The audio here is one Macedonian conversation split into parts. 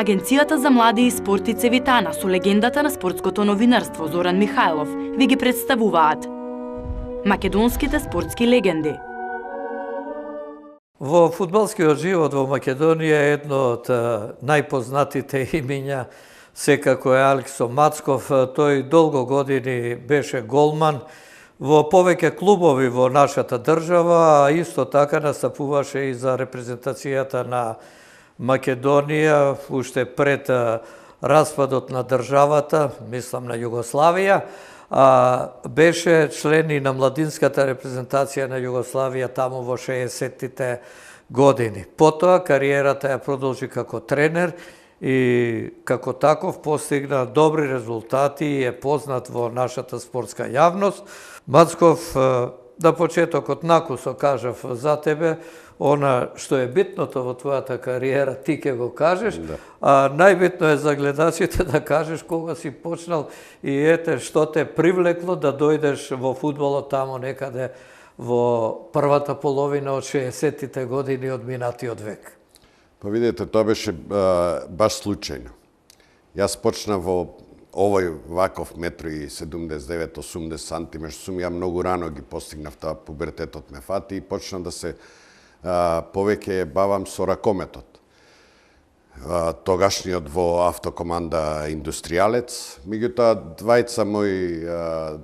Агенцијата за млади и спорт и Цевитана со легендата на спортското новинарство Зоран Михајлов ви ги представуваат македонските спортски легенди. Во фудбалскиот живот во Македонија едно од најпознатите имиња секако е Алексо Мацков. Тој долго години беше голман во повеќе клубови во нашата држава, а исто така настапуваше и за репрезентацијата на Македонија уште пред распадот на државата, мислам на Југославија, беше член и на младинската репрезентација на Југославија таму во 60-тите години. Потоа кариерата ја продолжи како тренер и како таков постигна добри резултати и е познат во нашата спортска јавност. Мацков, на почетокот накусо кажав за тебе, она што е битното во твојата кариера, ти ќе го кажеш, а најбитно е за гледачите да кажеш кога си почнал и ете што те привлекло да дојдеш во фудбалот тамо некаде во првата половина од 60-тите години од минатиот век. Па видите, тоа беше баш случајно. Јас почнав во овој ваков 1,79-80 сантиметри, сум ја многу рано ги постигнав тоа, пубертетот ме фати и почнав да се повеќе бавам со ракометот. Тогашниот во автокоманда Индустријалец, меѓутоа двајца мои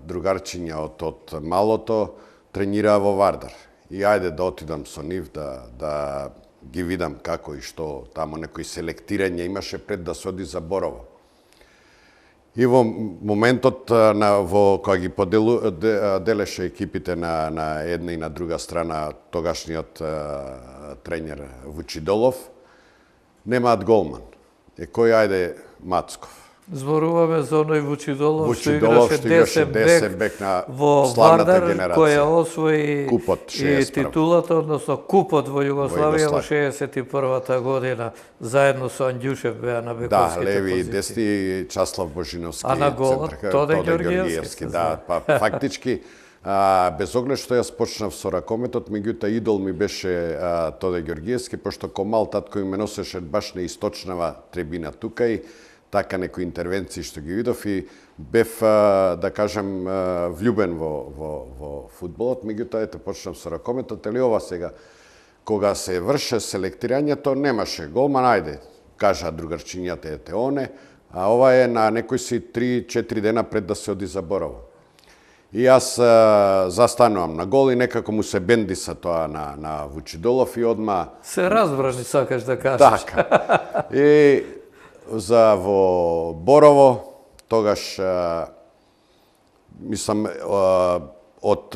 другарчиња од малото тренираа во Вардар. И ајде да отидам со нив да ги видам како и што, тамо некои селектирање имаше пред да се оди за Борово. И во моментот кога ги делеше екипите на една и на друга страна, тогашниот тренер Вучидолов, немаат голман. Кој ајде Мацков. Зборуваме за оној Вучидолов што играше десен бек на славната генерација. Која освои Купот и титулата, односно Купот во Југославија во 61-та година, заедно со Андјушев беа на бековските позиции. Да, леви и десни, Часлав Божиновски. А на голот Тоде Ѓоргиевски. Да, па фактички, без оглед што јас почнав со ракометот, меѓутоа идол ми беше Тоде Ѓоргиевски, пошто ко мал татко ми ме носеше баш на источнава трибина тука и така некои интервенции што ги видов и бев, да кажам, влюбен во фудбалот, меѓутоа ете почнав со ракометот, ели ова сега, кога се врше селектирањето, немаше голман, ајде, кажа другарчињата ете оне, а ова е на некои си 3-4 дена пред да се оди за Борово. И јас застанувам на гол и некако му се бендиса тоа на Вучидолов и одма... Се разбрани, сакаш да кажеш. Така. И за во Борово, тогаш, мислам, од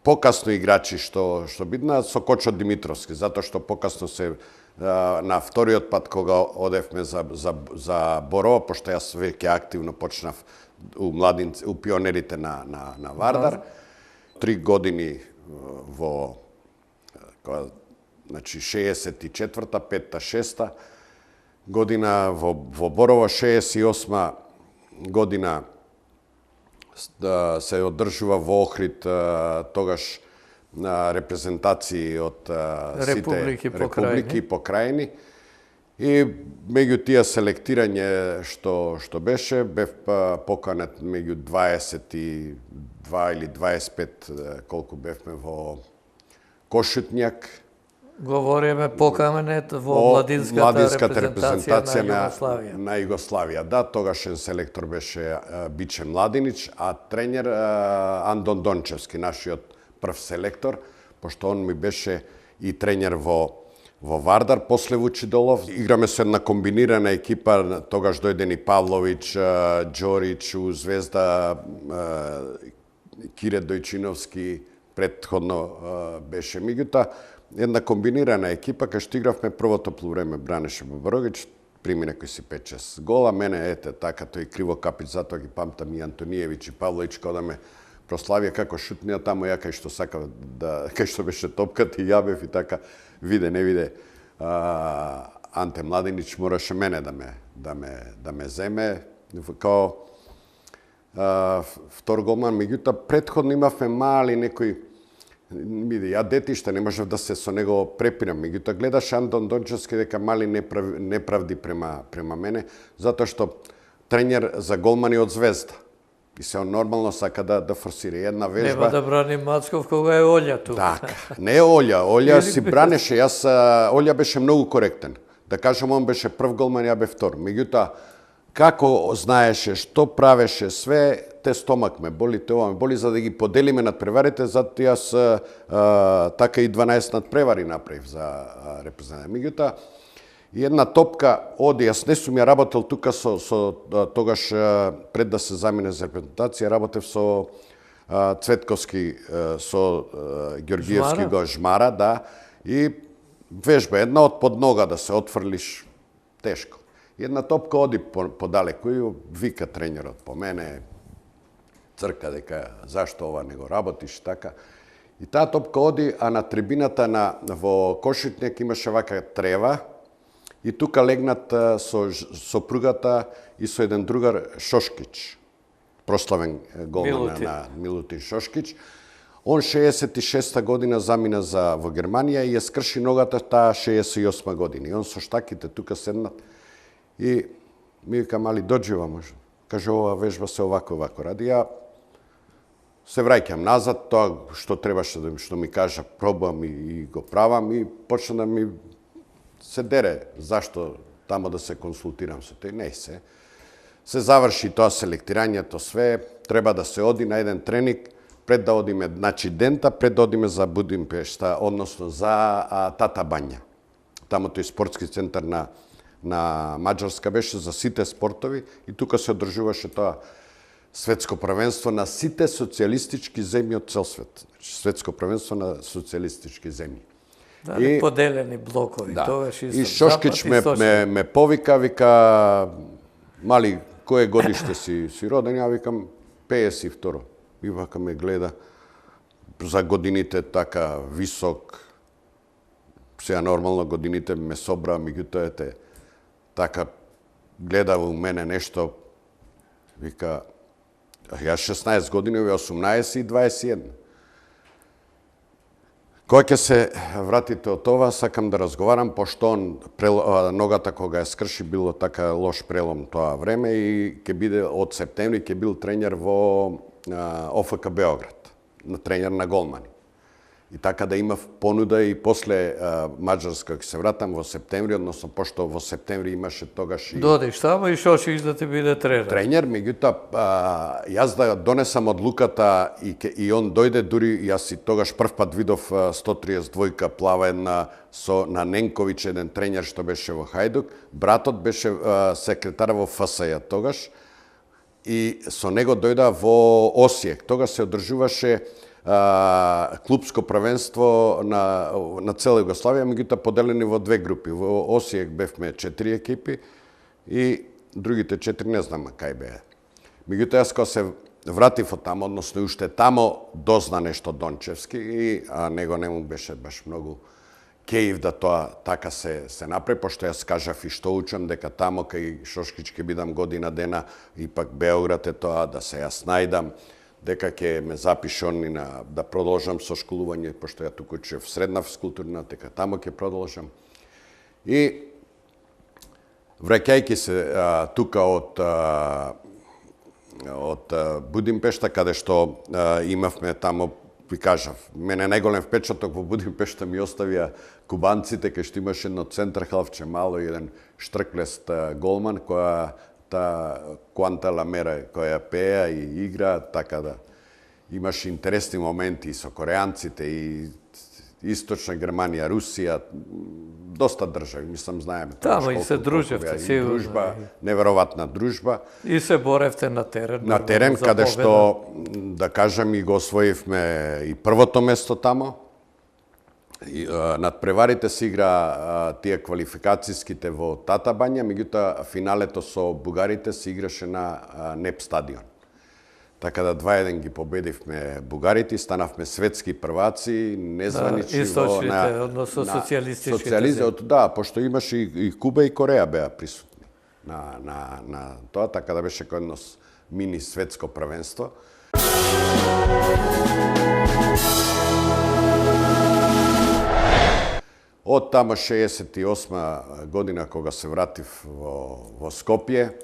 покасно играчи што бидна, со Кочо Димитровски, затоа што покасно се на вториот пат кога одевме за Борово, пошто јас веќе активно почнав у пионерите на Вардар. 3 години во 64-та, 5-та, 6-та, година во Борово, 68 година се одржува во Охрид тогаш репрезентации од сите републики и покрајни. И меѓу тие селектирање што беше, бев поканет меѓу 22 или 25 колку бевме во Кошутњак. Говориме поканет во младинската репрезентација на Југославија. Да, тогашен селектор беше Биче Младинич, а тренер Андон Дончевски, нашиот прв селектор, пошто он ми беше и тренер во Вардар, после Вучидолов. Играме со една комбинирана екипа, тогаш дојде ни Павлович, Џорич, у Звезда, Кире Дојчиновски, претходно беше меѓутоа. Една комбинирана екипа, кај што игравме првото полувреме, бранеше Боброгич, прими некои си 5-6 гола, мене ете така, тој Криво Капич, затоа ги памтам и Антониевич и Павлович, кога ме прославија како шутнија тамо, ја кај што сакав кај што беше топката и ја бев и така, виде, не виде, Анте Младинич мораше мене да ме земе, као втор голман, меѓутоа претходно имавме мали некои Ја детиште не можев да се со него препирам. Меѓутоа гледаше Андон Дончевски дека мали неправди према мене, затоа што тренер за голмани од Звезда. И се он нормално сака да форсира една вежба. Нема да брани Мацков кога е Олја тука. Така, не Олја. Олја си бранеше. Олја беше многу коректен. Да кажем, он беше прв голман, ја бе втор. Меѓутоа, како знаеше, што правеше, све, те стомак ме боли, те ова ме боли, за да ги поделиме надпреварите, затоа јас така и 12 надпревари направив за репрезентација. Меѓутоа, една топка оди, јас не сум ја работел тука со тогаш пред да се замине за репрезентација, работев со Цветковски, со Ѓоргиевски го жмара, да, и вежба една од поднога да се отфрлиш, тешко. Една топка оди подалеку и вика тренерот по мене, црка дека зашто ова не го работиш, така. И таа топка оди, а на трибината во Кошитник имаше вака трева и тука легнат со сопругата и со еден другар Шошкич, прославен голман на Милутин Шошкич. Он 66-та година замина во Германија и ја скрши ногата таа 68 година. И он со штаките тука седнат и ми вика, мали, доđi може. Каже, ова вежба се овако ради. Ја се враќам назад, тоа што требаше што ми кажа, пробам и го правам и почна да ми се дере зашто тамо да се консултирам со тој. Не се. Се заврши тоа селектирањето, све, треба да се оди на еден тренинг, пред да одиме, значи дента, пред да одиме за Будимпешта, односно за Тата Бања. Тамо тој спортски центар на Маđарска беше за сите спортови и тука се одржуваше тоа светско првенство на сите социјалистички земји од цел свет. Значи, светско првенство на социјалистички земји. Да, и поделени блокови, да. тогаш исто. И Шошкич ме повика, вика, мали, кое годиште си роден? Ја викам 52. И вака ме гледа за годините така висок. Сега нормално годините ме собра, меѓутоа ете така гледа у мене нешто. Вика, јас 16 години, 18 и 21. Кој ќе се вратите од това, сакам да разговарам, пошто ногата кога ја скрши било така лош прелом тоа време и ќе биде од септември ќе бил тренер во ОФК Београд, тренер на голмани. И така да имав понуда и после Маđарска, ќе се вратам во септември, односно пошто во септември имаше тогаш и... Додиш тамо и Шошич да те биде тренер. Тренер, меѓутоа, јас да донесам одлуката и он дојде, дури јас и тогаш прв пат видов 132 плавен на Ненковиќ, еден тренер што беше во Хајдук. Братот беше секретар во ФСЈ тогаш и со него дојда во Осијек. Тогаш се одржуваше клубско првенство на цела Југославија, меѓутоа поделени во две групи. Во Осијек бевме 4 екипи и другите 4 не знам кај беа. Меѓутоа јас кога се вратив од тамо, односно и уште тамо дозна нешто Дончевски и него не му беше баш многу кеив да тоа така се направи, пошто јас кажав и што учам дека тамо кај Шошкич ќе бидам година дена, ипак Београд е тоа, да се јас најдам, дека ќе ме запише он да продолжам со школување, пошто ја туку учев средна физкултурна, дека тамо ќе продолжам. И враќајќи се тука од Будимпешта, каде што имавме тамо, ви кажав, мене најголем впечаток во Будимпешта ми оставија кубанците, кај што имаше едно центрхалфче мало и еден штрклест голман, која Куанта Ламера, која пеа и игра, така да имаше интересни моменти и со кореанците, и Источна Германија, Русија, доста држави, мислам, знаеме. Тамо и се дружевте, сигурно. Дружба, неверојатна дружба. И се боревте на терен. На терен, каде што, да кажем, и го освоивме и првото место тамо. Надпреварите се игра тие квалификацијските во Тата Бања, меѓутоа финалето со бугарите се играше на НЕП стадион. Така да 2-1 ги победивме бугарите и станавме светски прваци, незванични источните, односно социјалистичките земји. Да, пошто имаше и Куба и Кореја беа присутни на тоа, така да беше кој едно мини светско првенство. Od tamo 68. godina koga se vrativ vo Skopje,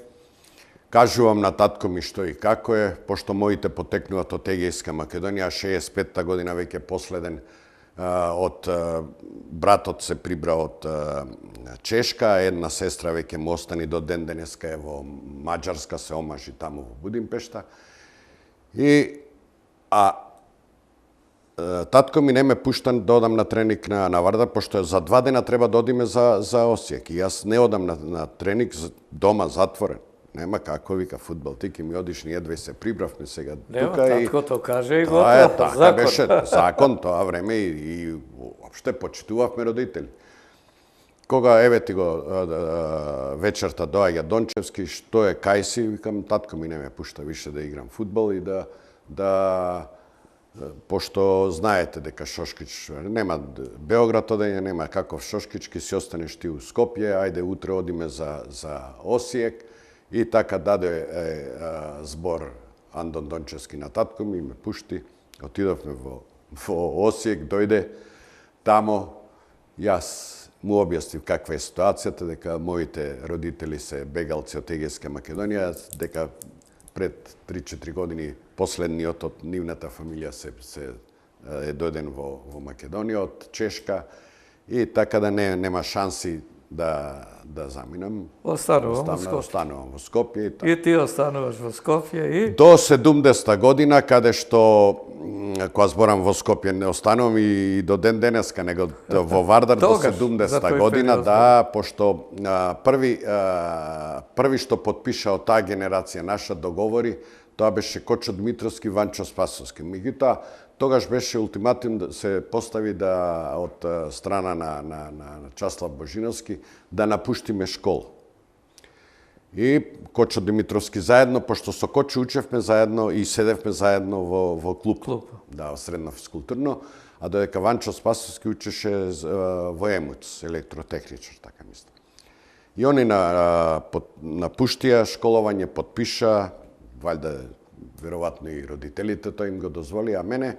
kažu vam na tatko mi što i kako je, pošto mojite poteknuvati od Egejska Makedonija, 65. godina već je posleden bratot se pribrao od Češka, jedna sestra već je mu ostani do den deneska, evo Mađarska se omaži tamo u Budimpešta. Tatko mi ne me puštan da odam na trening na Vardar, pošto za 2 dana treba da odime za Osijek. I ja ne odam na trening doma zatvoren. Nema kako, vika, futbol, tiki mi odiš, nijedve se pribrav mi se ga tuka. Tatko to kaže i gotovo, zakon. Tako beše, zakon, to vreme i uopšte počituvav me roditelji. Koga, evo ti go, večerta doaѓа Dončevski, što je, kaj si, vikam, tatko mi ne me pušta više da igram futbol i pošto znajete deka Šoškić, nema Beograd odenja, nema kakov Šoškićki, si ostaneš ti u Skopje, ajde utre odime za Osijek. I taka dade zbor Andon Dončevski na tatko mi me pušti, otidovme vo Osijek, dojde tamo, jaz mu objasnim kakva je situacijata, deka mojite roditelji se begalci od Egejske Makedonija, deka pred 3-4 godini poslednji od nivната familija se je dojden vo Makedoniju od Češka i така da nema šansi da zaminam. Ostanuvam u Skopje. I ti ostanuvaš u Skopje i? Do 70. godina, kada što, koja zboram vo Skopje, ne ostanuvam i do den deneska, nego vo Vardar do 70. godina, da, pošto prvi što potpišao ta generacija naša dogovori, to беше Кочо Дмитровски, Ванчо Спасовски. Меѓутоа, тогаш беше ултиматум да се постави да од страна на Часлав Божиновски да напуштиме школа. И Кочо Дмитровски заедно, пошто со Кочо учевме заедно и седевме заедно во клуб. Да, во средно физкултурно, а додека Ванчо Спасовски учеше во ЕМУЦ, електротехничар, така мислам. И они напуштија школовање, потпиша, valjda, verovatno i roditelite, to im go dozvoli, a mene,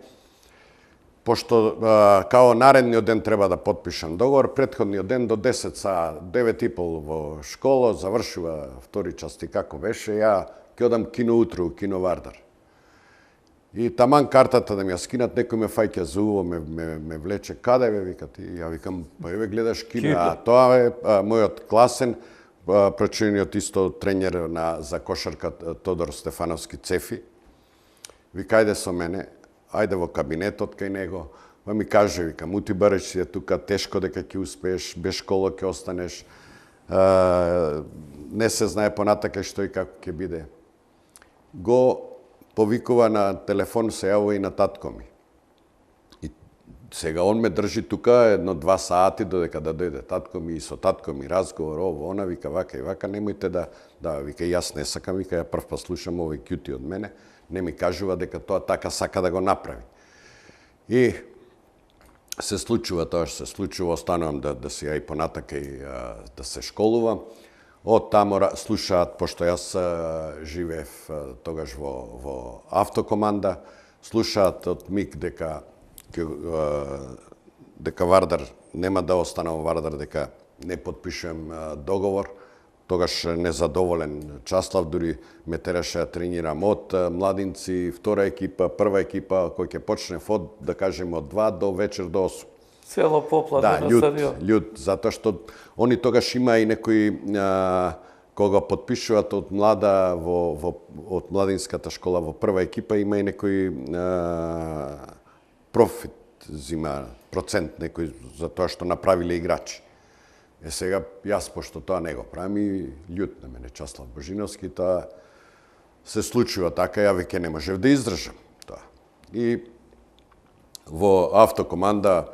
pošto kao naredni den treba da potpišem dogovor, prethodni den do 10 sa 9:30 vo školo, završiva vtori časti kako veše, ja ke odam kino utru, kino Vardar. I taman kартата да ми ја скинат, некој ме фаќа за уво, ме влече, каде бе, вика ти? Ја викам, па еве гледаш кино, а тоа е мојот класен, прочениот исто тренер за кошарка Тодор Стефановски Цефи. Вика, ајде со мене, ајде во кабинетот кај него, па ми каже, вика, мути бареш си тука, тешко дека ќе успееш, без школа ќе останеш, не се знае понатака што и како ќе биде. Го повикува на телефон, се јавува и на татко ми. Сега он ме држи тука 1-2 сати додека да дојде татко ми и со татко ми разговор, ово, она, вика, вака и вака, немојте да, вика, јас не сакам, вика, ја прв па слушам овој кјути од мене, не ми кажува дека тоа така сака да го направи. И се случува тоа што се случува, останувам да се ја и понатака и да се школувам. Од тамо слушаат, пошто јас живеев тогаш во автокоманда, слушаат од миг дека Вардар нема да останам во Вардар, дека не потпишувам договор. Тогаш незадоволен Часлав, дури ме тераше да тренирам од младинци, втора екипа, прва екипа, кој ќе почне од, да кажем, од 2 до вечер до 8. Цело поплата на стадион. Људ, затоа што они тогаш има и некои кога потпишуваат од млада од младинската школа во прва екипа, има и некои профит зима, процент некој за тоа што направиле играчи. Сега, јас пошто тоа не го правам и љут на мене Часлав Божиновски, тоа се случува така, ја веќе не можев да издржам тоа. И во автокоманда,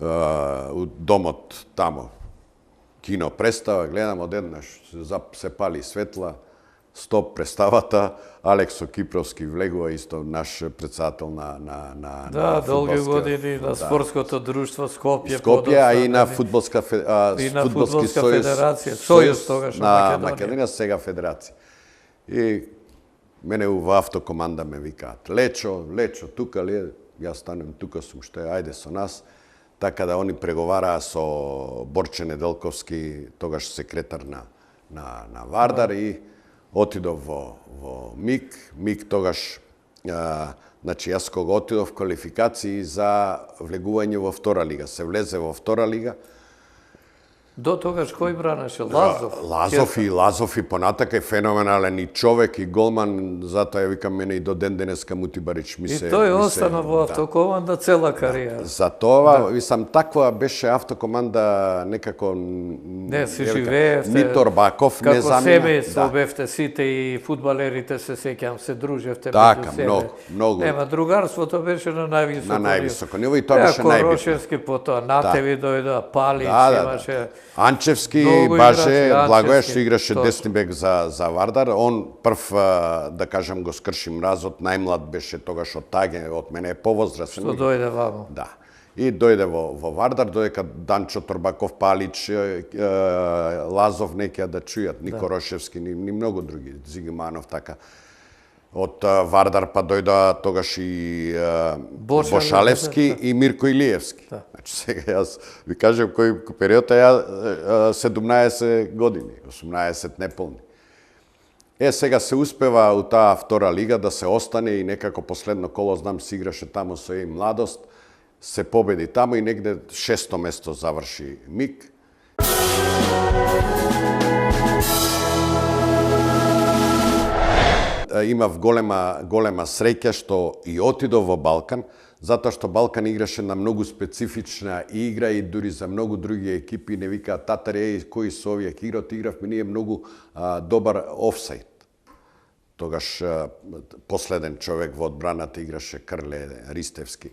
у домот тамо, кино представа, гледам одеднаш, се пали светла, стоп представата, Алексо Кипровски влегува, исто наш председател на Да, долги години на спортското друштво Скопје. Скопје, а и на фудбалска федерација, Сојуз тогаш на Македонија, сега федерација. И мене во автокоманда ме викаат, Лечо, тука ли е? Јас станем, тука сум, што е, ајде со нас. така да они преговараа со Борче Неделковски, тогаш секретар на Вардар и отидов во МИК. МИК тогаш, значи јас кога отидов квалификации за влегување во втора лига. Се влезе во втора лига. До тогаш кој бранеше? Лазов? Лазов и понатака е феноменален и човек и голман, затоа ја викам мене и до ден денеска Мутибарич ми се... И тој остана во Автокоманда цела кариера. За тоа, мислам, таква беше Автокоманда некако... Не, си живеевте... Ни Торбаков не замина. Како семејство бевте сите и фудбалерите се сеќам, се дружевте така, меѓу себе. многу. Нема, другарството беше на највисоко ниво. На највисоко ниво и тоа беше најбитно. Корошевски, потоа Натеви дојда, Палич, имаше... Анчевски Многу баже, играчи, Благоеш Анчевски, играше точно. десни бек за Вардар. Он прв, да кажем, го скрши мразот, најмлад беше тогаш од Таге, од мене е повозрасен. Што дојде вамо. Да. И дојде во Вардар, додека Данчо Торбаков, Палич, Лазов некија да чујат, ни Корошевски, ни многу други, Зигиманов, така. Од Вардар па дојда тогаш и Бошалевски и Мирко Илиевски. Значи сега јас ви кажем кој период е ја 17 години, 18 неполни. Сега се успева у таа втора лига да се остане и некако последно коло, знам, се играше тамо со и младост, се победи тамо и негде 6-то место заврши МИК. Имав голема среќа што и отидов во Балкан, затоа што Балкан играше на многу специфична игра и дури за многу други екипи не викаат татари, кои со овие игравме ние многу добар офсайд. Тогаш последен човек во одбраната играше Крле Ристевски.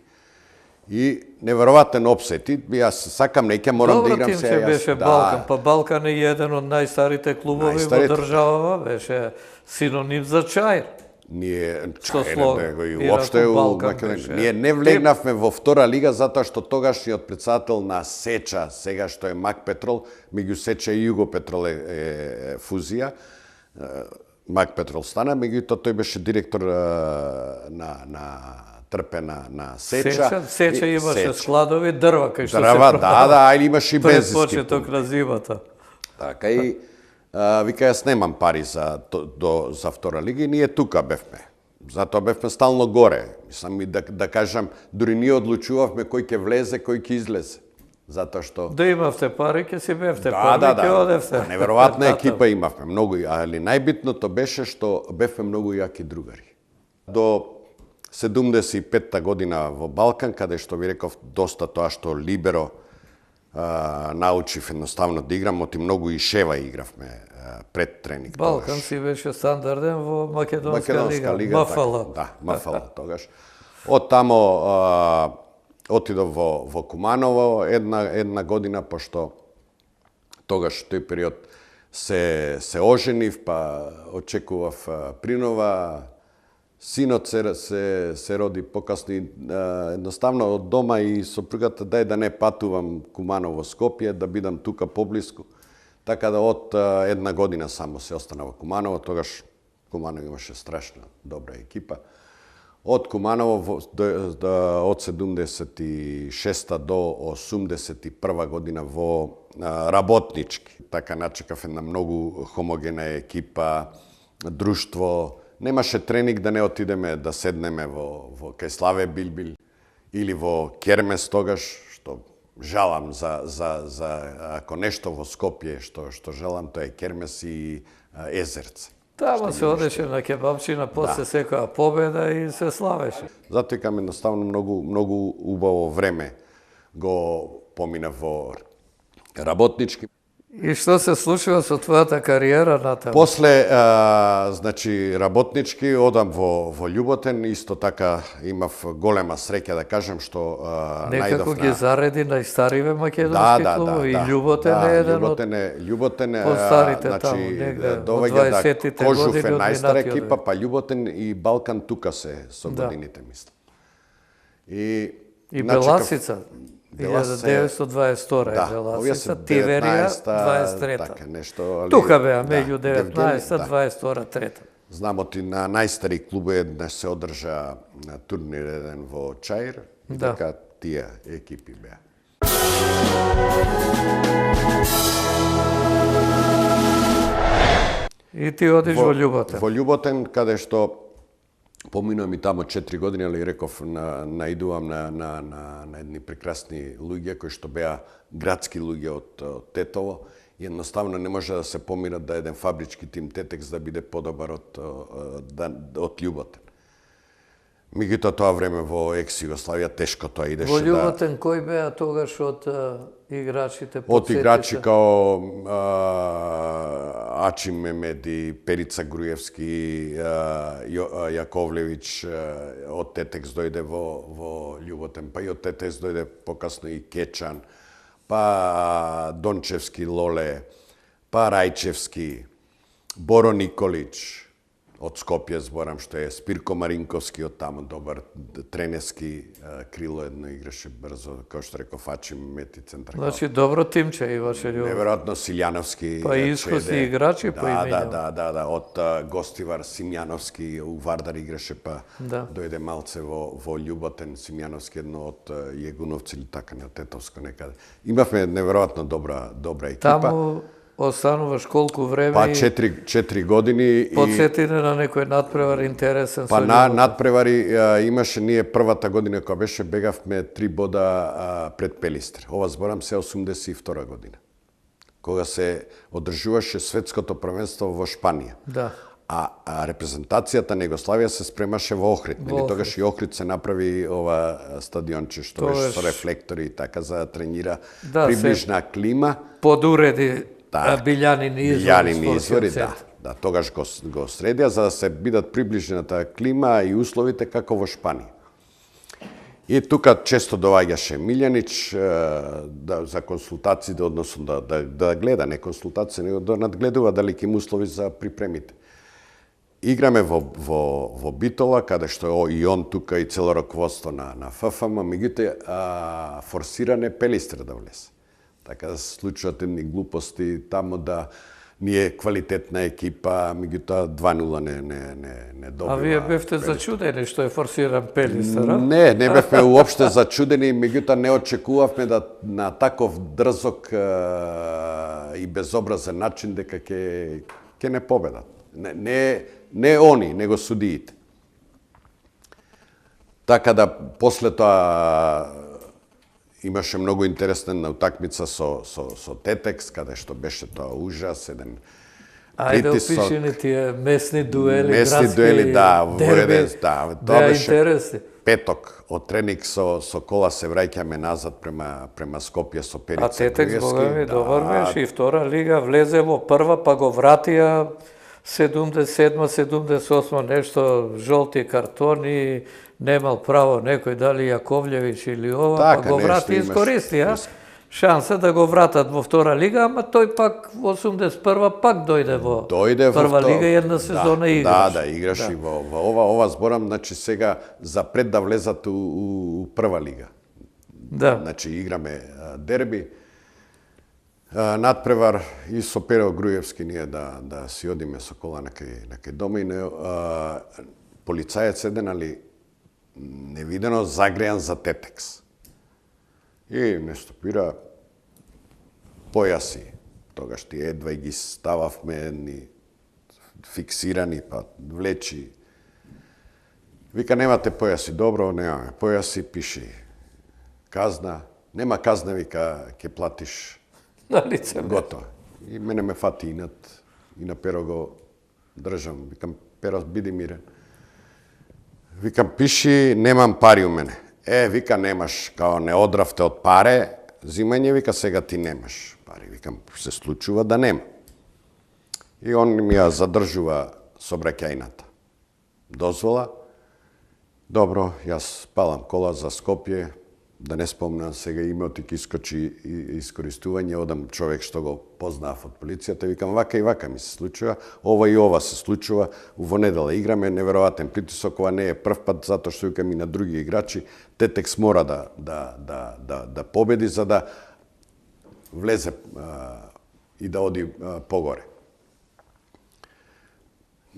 И неверојатен офсайд. Јас сакам, неќе морам да играм сега. Добро беше Балкан, па Балкан е еден од најстарите клубови во државава, беше синоним за Чаир. Ние уопште ние не влегнавме во втора лига затоа што тогашниот претседател на Сеча, сега што е Мак Петрол, меѓу Сеча и Југо Петрол е фузија. Мак Петрол стана, меѓутоа тој беше директор на Трпена на Сеча. Сеча имаше складови дрва кај што се да, или имаше и бензински. Пред почеток на зимата. Така и вика, јас немам пари за втора лига и ние тука бевме. Затоа бевме стално горе. Мислам и да кажам, дури ние одлучувавме кој ќе влезе, кој ќе излезе. Затоа што... Да имавте пари, ќе си бевте пари, ќе одевте. Неверојатна екипа имавме, многу, али најбитното беше што бевме многу јаки другари. До 75-та година во Балкан, каде што ви реков доста тоа што либеро научив едноставно да играм, оти многу и шева игравме пред тренинг. Балкан си беше стандарден во Македонска лига. МФЛ. Да, МФЛ тогаш. Од тамо отидов во Куманово една година, пошто тогаш тој период се оженив, па очекував принова. Синот се роди покасно и едноставно од дома и сопругата дај да не патувам Куманово Скопје, да бидам тука поблиску. Така да од една година само се остана во Куманово, тогаш Куманово имаше страшна добра екипа. Од Куманово од 76 до 81 година во Работнички. Така начекав една многу хомогена екипа, друштво. Немаше тренинг да не отидеме да седнеме во кај Славе Билбил или во Кермес тогаш, што жалам за ако нешто во Скопје што жалам, тоа е Кермес и Езерце. Тамо се одеше на кебапчина после секоја победа и се славеше. Затоа кам едноставно многу убаво време го поминав во Работнички. И што се случува со твојата кариера натаму? После, значи, Работнички, одам во Љуботен, исто така имав голема среќа да кажем што некако ги зареди најстариве македонски клубови и Љуботен е еден од постарите таму, негде од 20-тите години. Кожуф е најстара екипа, па Љуботен и Балкан тука се со годините, мислам. И Беласица. 1922 е Беласица, Тиверија 23-та. Тука беа меѓу 19-та, 22-та, 3-та. Знамо ти на најстари клубови еднаш се одржа турнир еден во Чаир, така тие екипи беа. И ти одиш во Љуботен. Во Љуботен, каде што поминувам и тамо 4 години, али реков, наидувам на едни прекрасни луѓе, кои што беа градски луѓе од Тетово. И едноставно не може да се поминат да еден фабрички тим Тетекс да биде подобар од Љуботен. Меѓутоа тоа време во екс-Југославија тешко тоа идеше. Во Љуботен кој беа тогаш од играчите? Од играчи као Ачи Мемеди, Перица Груевски, Јаковлевиќ, од Тетекс дојде во Љуботен, па и од Тетекс дојде покасно и Кечан, па Дончевски Лоле, па Рајчевски, Боро Николиќ, од Скопје зборам, што е Спирко Маринковски, од таму добар тренерски крило едно играше брзо, како што реков Ачи Мемети центар. Значи добро тимче имаше Љубов. Неверојатно Силјановски. Па искусни играчи по имења. Да, од Гостивар Симјановски у Вардар играше, па дојде малце во Љуботен Симјановски, едно од Јегуновци или така на Тетовско некаде. Имавме неверојатно добра екипа. Таму остануваш колку време? Па 4 години. Подсетине на некој надпревар интересен? Па надпревари имаше, ние првата година која беше, бегавме 3 бода пред Пелистер. Ова зборам се 82 година, кога се одржуваше светското првенство во Шпанија. Да. А репрезентацијата на Југославија се спремаше во Охрид. Тогаш и Охрид се направи ова стадионче што беше со рефлектори и така за да тренира приближна клима. Подуреди билјанини извори, да, тогаш го средија за да се бидат приближената клима и условите како во Шпанија. И тука често доаѓаше Милјанич за консултации, односно да гледа, не консултации, него да надгледува дали ќе му услови за припремите. Играме во Битола, каде што и он тука и цело раководство на ФФМ, меѓутоа форсиране Пелистер да влезе. Така да се случуваат едни глупости тамо да ние квалитетна екипа, меѓутоа 2-0 не добива. А вие бевте зачудени што е форсиран Пелистер, а? Не бевме уопште зачудени, меѓутоа не очекувавме да на таков дрзок и безобразен начин дека ќе не победат. Не они, него судиите. Така да после тоа имаше многу интересна утакмица со Тетекс, каде што беше тоа ужас, еден притисок. Ајде опиши ни тие месни дуели, месни дуели, дерби, тоа беше интересни. Петок, од тренинг со кола се враќаме назад према Скопје со Перица. А Тетекс, бога ми, добар беше и втора лига, влезе во прва, па го вратија 77-78 нешто, жолти картони, немал право некој, дали Јаковлевиќ или ова, па го врати и искористи, шанса да го вратат во втора лига, ама тој пак во 81-а пак дојде во прва лига и една сезона играш. Да, играш и во ова зборам, значи сега за пред да влезат у прва лига. Да. Значи играме дерби, надпревар и со Перо Груевски ние да си одиме со кола на кај дома и полицаец еден, али невидено загрејан за Тетекс. И ме стопира појаси. Тогаш ти едва и ги стававме едни фиксирани, па влечи. Вика, немате појаси. Добро, немаме појаси, пиши казна. Нема казна, вика, ќе платиш на лице. Готово. И мене ме фати инат. И на Перо го држам. Викам, Перо, биди мирен. Викам, пиши, немам пари у мене. Вика, немаш, као не одравте од паре, зимање, вика, сега ти немаш пари. Викам, се случува да нема. И он ми ја задржува сообраќајната дозвола. Добро, јас палам кола за Скопје, да не спомнам сега името ќе искочи искористување, одам човек што го познав од полицијата, викам вака и вака ми се случува, ова и ова се случува, во недела играме, неверојатен притисок, ова не е прв пат, затоа што викам и на други играчи, Тетекс мора да победи за да влезе и да оди погоре.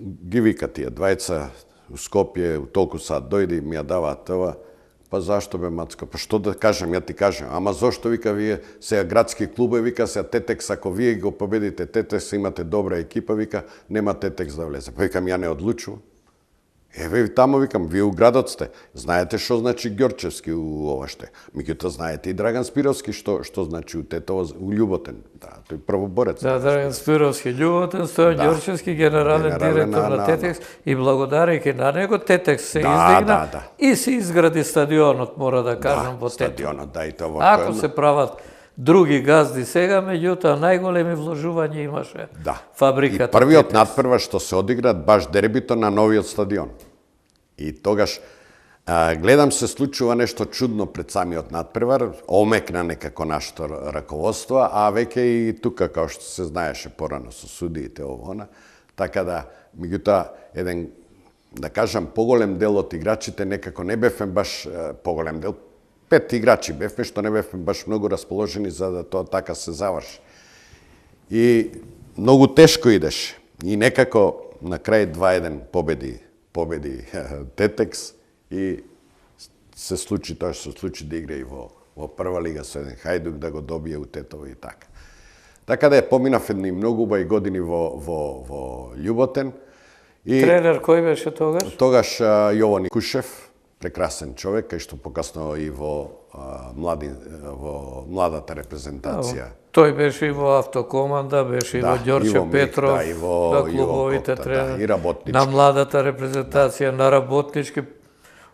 Ги вика тие двајца у Скопје, у толку сад дојди, ми ја даваат ова, Па зашто бе Мацко? Па што да кажам, ја ти кажам. Ама зошто вика вие сега градски клубови, вика сега Тетекс, ако вие го победите Тетекс, имате добра екипа, вика нема Тетекс да влезе. Па викам ја не одлучувам. Еве таму викам, вие у градот сте. Знаете што значи Ѓорчевски у ова ште. Меѓутоа знаете и Драган Спировски што значи у Тетово, у Љуботен. Да, тој првоборец. Да, Драган Спировски, Љуботен, Стојан Ѓорчевски, генерален директор на Тетекс и благодарејќи на него Тетекс се издигна и се изгради стадионот, мора да кажам, во Тетово. Стадионот, да, и тоа Ако се прават други газди сега, меѓутоа најголеми вложувања имаше фабриката. И првиот надпревар што се одигра баш дербито на новиот стадион. И тогаш гледам се случува нешто чудно пред самиот надпревар, омекна некако нашето раководство, а веќе и тука, како што се знаеше порано со судиите ово, така да, меѓутоа, еден, да кажам, поголем дел од играчите некако не бевме баш поголем дел, 5 играчи бевме, што не бевме баш многу расположени за да тоа така се заврши. И многу тешко идеше. И некако на крај 2-1 победи Тетекс и се случи тоа што се случи да игра и во прва лига со еден Хајдук да го добие у Тетово и така. Така да поминав едни многу убави години во Љуботен. И тренер кој беше тогаш? Тогаш Јован Кушев, прекрасен човек, кај што покасно и во младата репрезентација. Тој беше и во Автокоманда, беше и во Ѓорче Петров, на клубовите тренери, и работнички. на младата репрезентација, на работнички,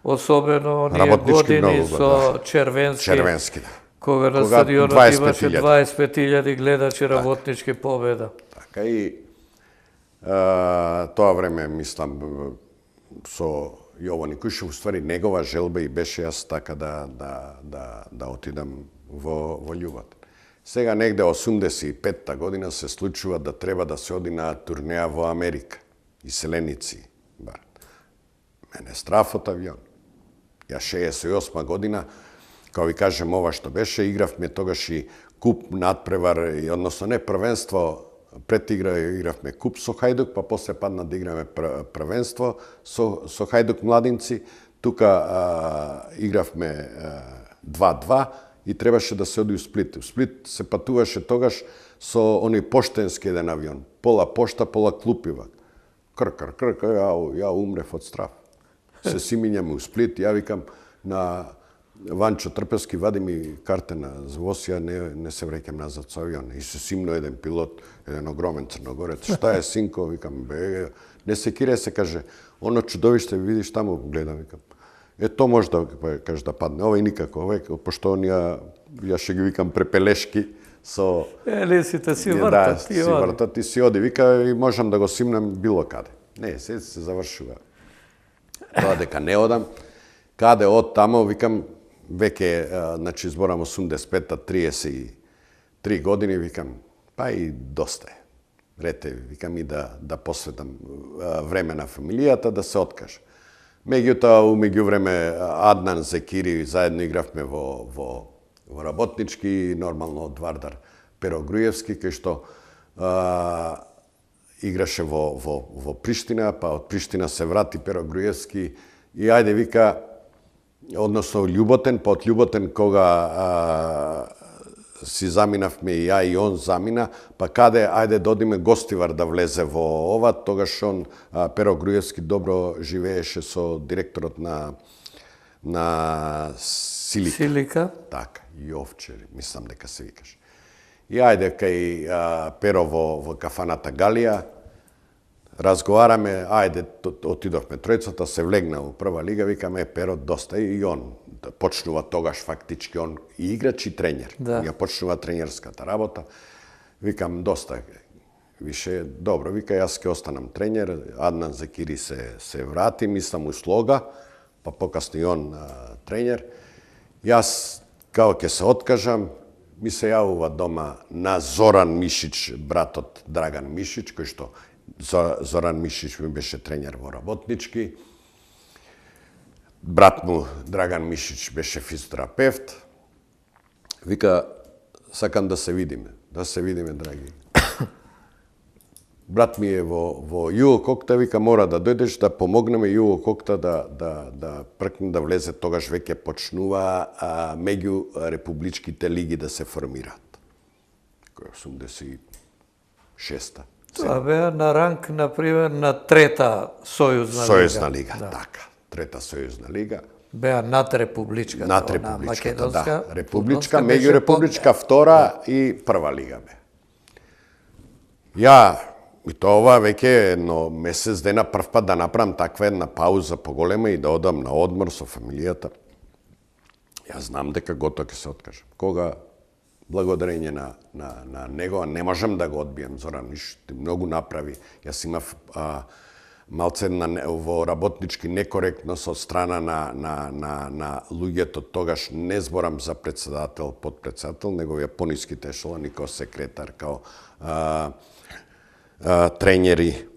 особено оние години со Червенски. Кога на стадионот имаше 25.000 гледачи, работнички победа. Така и тоа време, мислам, со Јован Кушев, уствари негова желба и беше јас така да отидам во Љубот. Сега негде 85-та година се случува да треба да се оди на турнеја во Америка. Иселеници, бар. Мене страф од авион. Ја 68 година, као ви кажем ова што беше, игравме тогаш и куп надпревар, односно не првенство, пред игравме куп со Хајдук, па после падна да играме првенство со Хајдук младинци. Тука игравме 2-2 и требаше да се оди у Сплит. У Сплит се патуваше тогаш со оној поштенски еден авион. Пола пошта, пола клупива. Крк, ја умрев од страф. Се симињаме у Сплит, ја викам на Ванчо Трпевски, вади ми картена за воз, ја не се враќам назад со авион. И се симно еден пилот, еден огромен црногорец. Шта е, синко? Викам, бе, не се кире, се каже, оно чудовиште, видиш таму, гледам, викам. То може да, каже, да падне. Овој никако, пошто ја ще ги викам препелешки со... Лисите си вртат. Да, си вртат и си оди. Вика, и можам да го симнам било каде. Не, се завршува. Тоа дека не одам. Каде од тамо, викам, веќе, значи, зборам 85-та, 33 години, викам, па и доста е. Рете, викам, и да посветам време на фамилијата, да се откажам. Меѓутоа, умеѓу време, Аднан Зекири, заедно игравме во работнички, нормално од Вардар Перо Груевски, кај што играше во Приштина, па од Приштина се врати Перо Груевски и ајде, вика, односно Љуботен, па од Љуботен кога си заминавме и ја и он замина, па каде, ајде да одиме Гостивар да влезе во ова, тогаш он, Перо Груевски, добро живееше со директорот на Силика. Така, Јовчер, мислам дека се викаш. И ајде кај Перо во кафаната Галија, разговараме, ајде, отидовме тројцата, се влегна у прва лига, викаме, Перо, доста, и он почнува тогаш фактички, он и играч и тренер. Ја почнува тренерската работа. Викам, доста, више, добро, вика, јас ке останам тренер, Аднан Зекири се врати, мислам у Слога, па покасно и он тренер. Јас, као ке се откажам, ми се јавува дома на Зоран Мишич, братот Драган Мишич, кој што Зоран Мишич ми беше тренер во работнички. Брат му, Драган Мишич, беше физиотерапевт. Вика, сакам да се видиме, драги. брат ми е во Југо Кокта, вика мора да дојдеш да помогнеме Југо Кокта да пркне да влезе, тогаш веќе почнува меѓу републичките лиги да се формираат. Која 86-та. Тоа беа на ранг, например, на трета сојузна лига. Сојузна лига, така. Трета сојузна лига. Беа над републичката, Над републичката, да. Републичка, фудбалска беше меѓурепубличка втора и прва лига бе. Ја, и тоа веќе едно месец дена прв пат да направам таква една пауза поголема и да одам на одмор со фамилијата. Ја знам дека готово ќе се откажам. Кога благодарење на него, не можам да го одбијам, Зоран Мишич многу направи. Јас имав малце во работнички некоректност од страна на луѓето, тогаш не зборам за председател, подпредседател, неговија пониските ешелони, као секретар, као тренери.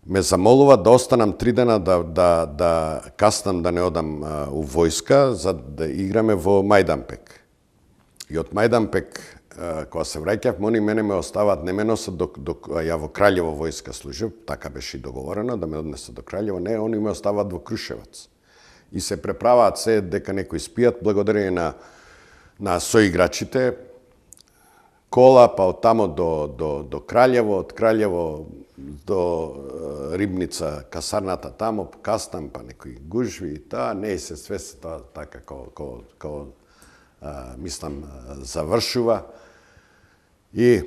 Ме замолува да останам 3 дена да каснам да не одам у војска, за да играме во Мајданпек. И од Мајданпек, кога се враќав, они мене ме остават, не ме носат ја во Краљево војска служив, така беше и договорено, да ме однесат до Краљево, не, они ме остават во Крушевац. И се преправаат се дека некои спијат, благодарение на соиграчите, кола, па од тамо до Краљево, од Краљево до Рибница, касарната тамо, каснам, па некои гужви, таа, не се све се тоа така како мислам, завршува. И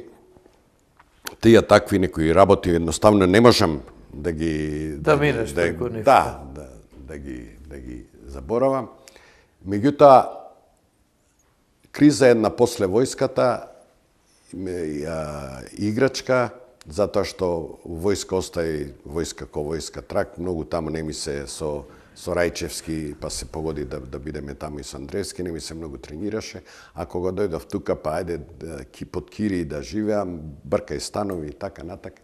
тие такви некои работи едноставно не можам да ги минеш преку нив. Да ги заборавам. Меѓутоа, криза една после војската, играчка, затоа што војска остаи војска ко војска трак, многу таму не ми се со Рајчевски, па се погоди да бидеме таму и со Андреевски, не ми се многу тренираше, а кога дојдов тука, па ајде под Кири да живеам, бркај станови и така натака.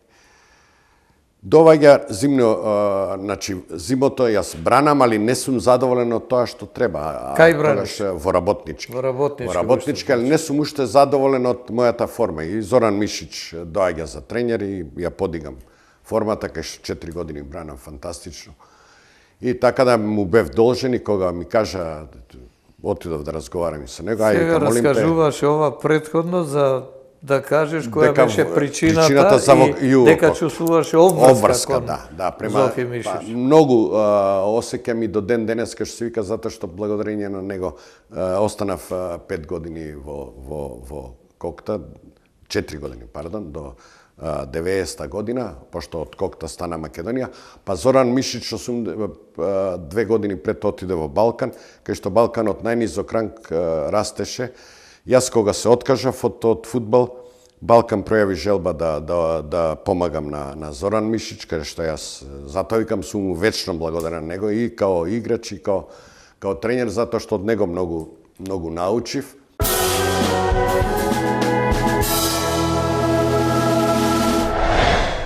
Доваѓа значи зимото јас бранам, али не сум задоволен од тоа што треба. Кај браниш? Во работнички. Во работнички. Во работнички, али не сум уште задоволен од мојата форма. И Зоран Мишич доаѓа за тренер и ја подигам формата, кај 4 години бранам фантастично. И така да му бев должен и кога ми кажа, отидов да разговарам и со него, сега раскажуваш ова претходно за да кажеш која беше причината и дека чувствуваш обврска кон Зоки Мишич. Многу осеќам и до ден денеска што се вика, затоа што благодарение на него останав 5 години во Кокта, 4 години, пардон, до 90-та година, пошто од Кокта стана Македонија, па Зоран Мишич, што сум 2 години пред отиде во Балкан, кај што Балканот најнизок ранг растеше. Јас кога се откажав од фудбал, Балкан пројави желба да помагам на Зоран Мишич, кај што јас затоа викам сум вечно благодарен на него и као играч и као тренер, затоа што од него многу научив.